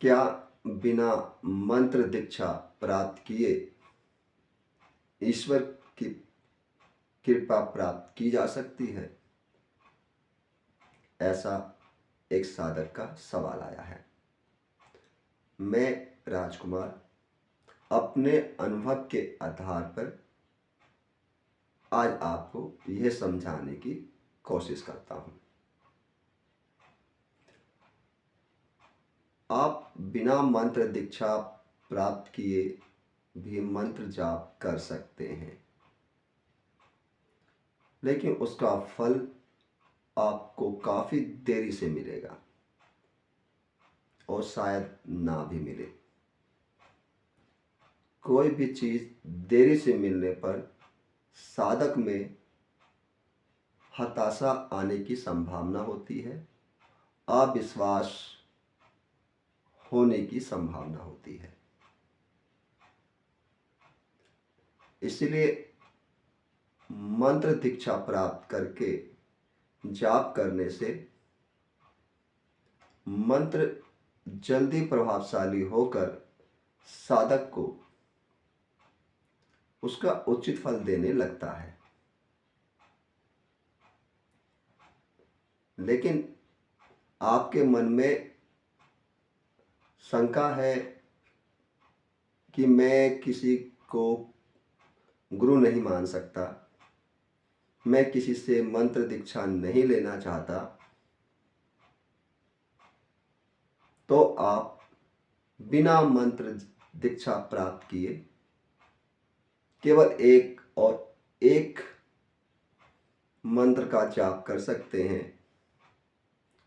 क्या बिना मंत्र दीक्षा प्राप्त किए ईश्वर की कृपा प्राप्त की जा सकती है? ऐसा एक साधक का सवाल आया है। मैं राजकुमार अपने अनुभव के आधार पर आज आपको यह समझाने की कोशिश करता हूं। आप बिना मंत्र दीक्षा प्राप्त किए भी मंत्र जाप कर सकते हैं, लेकिन उसका फल आपको काफ़ी देरी से मिलेगा और शायद ना भी मिले। कोई भी चीज़ देरी से मिलने पर साधक में हताशा आने की संभावना होती है, अविश्वास होने की संभावना होती है। इसलिए मंत्र दीक्षा प्राप्त करके जाप करने से मंत्र जल्दी प्रभावशाली होकर साधक को उसका उचित फल देने लगता है। लेकिन आपके मन में शंका है कि मैं किसी को गुरु नहीं मान सकता, मैं किसी से मंत्र दीक्षा नहीं लेना चाहता, तो आप बिना मंत्र दीक्षा प्राप्त किए केवल एक मंत्र का जाप कर सकते हैं।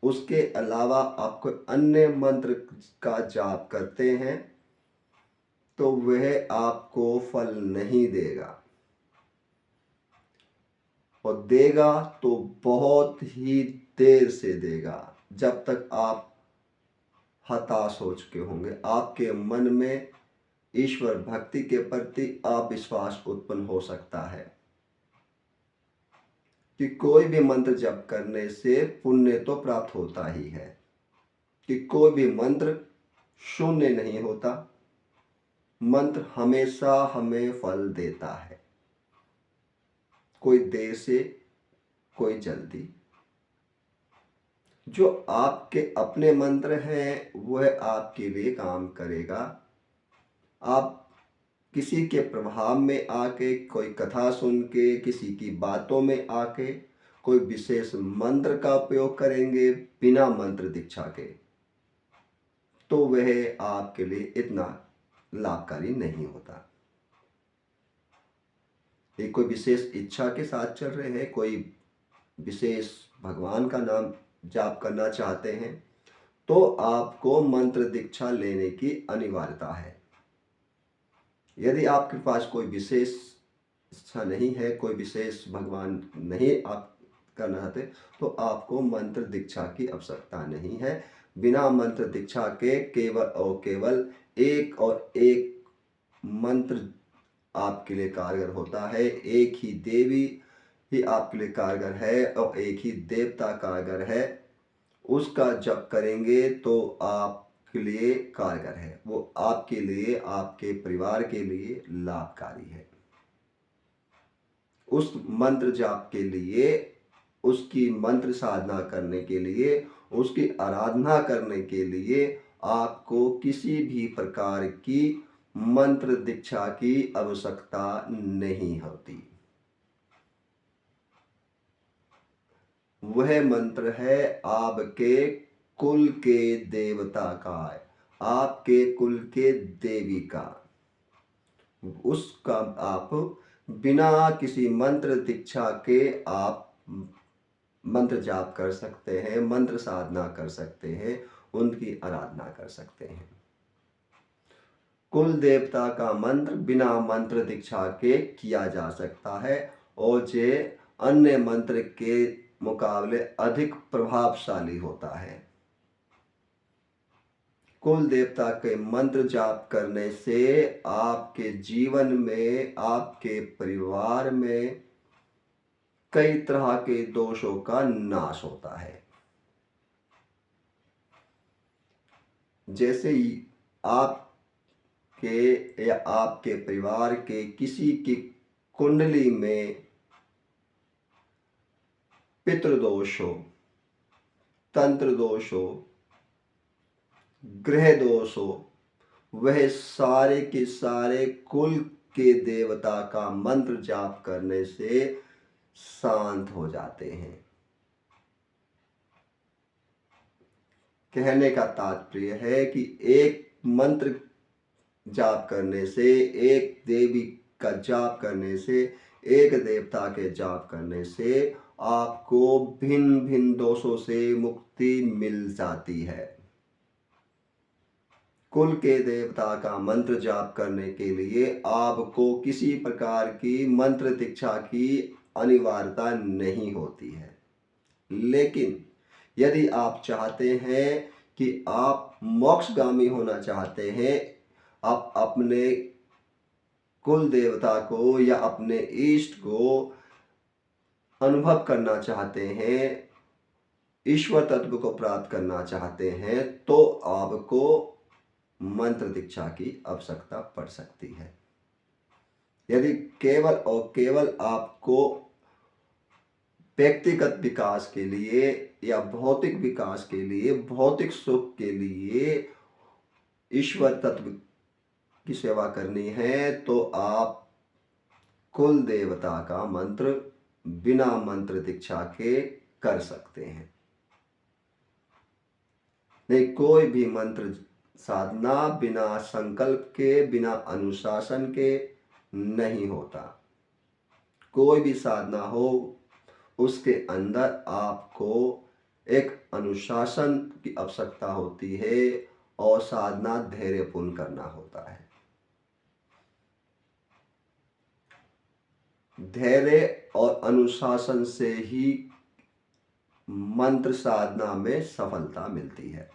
उसके अलावा आप कोई अन्य मंत्र का जाप करते हैं तो वह आपको फल नहीं देगा, और देगा तो बहुत ही देर से देगा, जब तक आप हताश हो चुके होंगे। आपके मन में ईश्वर भक्ति के प्रति अविश्वास उत्पन्न हो सकता है कि कोई भी मंत्र जप करने से पुण्य तो प्राप्त होता ही है, कि कोई भी मंत्र शून्य नहीं होता, मंत्र हमेशा हमें फल देता है, कोई देर से कोई जल्दी। जो आपके अपने मंत्र हैं वह आपके लिए काम करेगा। आप किसी के प्रभाव में आके, कोई कथा सुन के, किसी की बातों में आके कोई विशेष मंत्र का उपयोग करेंगे बिना मंत्र दीक्षा के, तो वह आपके लिए इतना लाभकारी नहीं होता। एक कोई विशेष इच्छा के साथ चल रहे हैं, कोई विशेष भगवान का नाम जाप करना चाहते हैं, तो आपको मंत्र दीक्षा लेने की अनिवार्यता है। यदि आपके पास कोई विशेष इच्छा नहीं है, कोई विशेष भगवान नहीं आप करना चाहते, तो आपको मंत्र दीक्षा की आवश्यकता नहीं है। बिना मंत्र दीक्षा के केवल और केवल एक मंत्र आपके लिए कारगर होता है। एक ही देवी ही आपके लिए कारगर है और एक ही देवता कारगर है। उसका जप करेंगे तो आपके लिए कारगर है, वो आपके लिए, आपके परिवार के लिए लाभकारी है। उस मंत्र जाप के लिए, उसकी मंत्र साधना करने के लिए, उसकी आराधना करने के लिए आपको किसी भी प्रकार की मंत्र दीक्षा की आवश्यकता नहीं होती। वह मंत्र है आपके कुल के देवता का, आपके कुल के देवी का। उसका आप बिना किसी मंत्र दीक्षा के आप मंत्र जाप कर सकते हैं, मंत्र साधना कर सकते हैं, उनकी आराधना कर सकते हैं। कुल देवता का मंत्र बिना मंत्र दीक्षा के किया जा सकता है और जे अन्य मंत्र के मुकाबले अधिक प्रभावशाली होता है। कुल देवता के मंत्र जाप करने से आपके जीवन में, आपके परिवार में कई तरह के दोषों का नाश होता है। जैसे ही आपके या आपके परिवार के किसी की कुंडली में पितृदोष हो, तंत्र दोष हो, ग्रह दोष हो, वह सारे के सारे कुल के देवता का मंत्र जाप करने से शांत हो जाते हैं। कहने का तात्पर्य है कि एक मंत्र जाप करने से, एक देवी का जाप करने से, एक देवता के जाप करने से आपको भिन्न भिन्न दोषों से मुक्ति मिल जाती है। कुल के देवता का मंत्र जाप करने के लिए आपको किसी प्रकार की मंत्र दीक्षा की अनिवार्यता नहीं होती है। लेकिन यदि आप चाहते हैं कि आप मोक्षगामी होना चाहते हैं, आप अपने कुल देवता को या अपने इष्ट को अनुभव करना चाहते हैं, ईश्वर तत्व को प्राप्त करना चाहते हैं, तो आपको मंत्र दीक्षा की आवश्यकता पड़ सकती है। यदि केवल और केवल आपको व्यक्तिगत विकास के लिए या भौतिक विकास के लिए, भौतिक सुख के लिए ईश्वर तत्व की सेवा करनी है, तो आप कुल देवता का मंत्र बिना मंत्र दीक्षा के कर सकते हैं। नहीं, कोई भी मंत्र साधना बिना संकल्प के, बिना अनुशासन के नहीं होता। कोई भी साधना हो, उसके अंदर आपको एक अनुशासन की आवश्यकता होती है और साधना धैर्यपूर्ण करना होता है। धैर्य और अनुशासन से ही मंत्र साधना में सफलता मिलती है।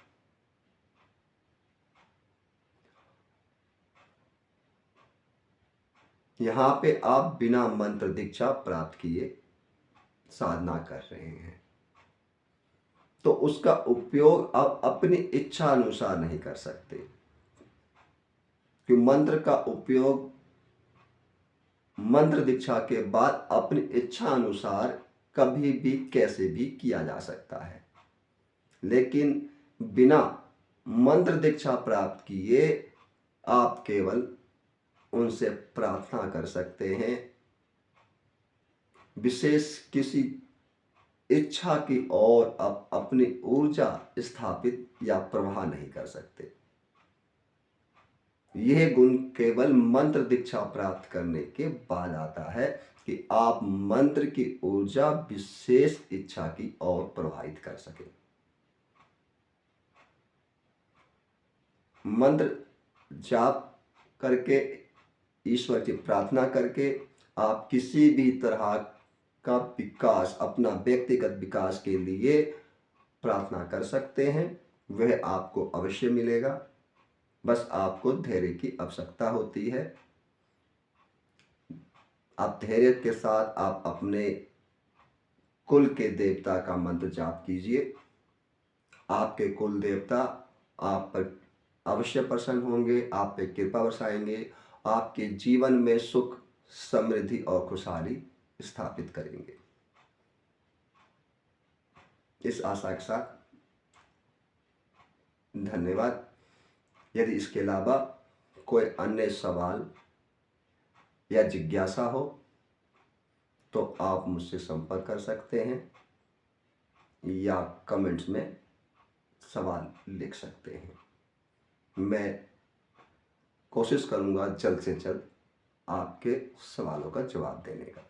यहाँ पे आप बिना मंत्र दीक्षा प्राप्त किए साधना कर रहे हैं, तो उसका उपयोग आप अपनी इच्छा अनुसार नहीं कर सकते, कि मंत्र का उपयोग मंत्र दीक्षा के बाद अपनी इच्छा अनुसार कभी भी कैसे भी किया जा सकता है। लेकिन बिना मंत्र दीक्षा प्राप्त किए आप केवल उनसे प्रार्थना कर सकते हैं, विशेष किसी इच्छा की ओर आप अपनी ऊर्जा स्थापित या प्रवाह नहीं कर सकते। यह गुण केवल मंत्र दीक्षा प्राप्त करने के बाद आता है कि आप मंत्र की ऊर्जा विशेष इच्छा की ओर प्रवाहित कर सकें। मंत्र जाप करके, ईश्वर की प्रार्थना करके आप किसी भी तरह का विकास, अपना व्यक्तिगत विकास के लिए प्रार्थना कर सकते हैं। वह आपको अवश्य मिलेगा। बस आपको धैर्य की आवश्यकता होती है। आप धैर्य के साथ आप अपने कुल के देवता का मंत्र जाप कीजिए। आपके कुल देवता आप पर अवश्य प्रसन्न होंगे, आप पे कृपा बरसाएंगे, आपके जीवन में सुख, समृद्धि और खुशहाली स्थापित करेंगे। इस आशा के साथ धन्यवाद। यदि इसके अलावा कोई अन्य सवाल या जिज्ञासा हो तो आप मुझसे संपर्क कर सकते हैं या कमेंट्स में सवाल लिख सकते हैं। मैं कोशिश करूंगा जल्द से जल्द आपके सवालों का जवाब देने का।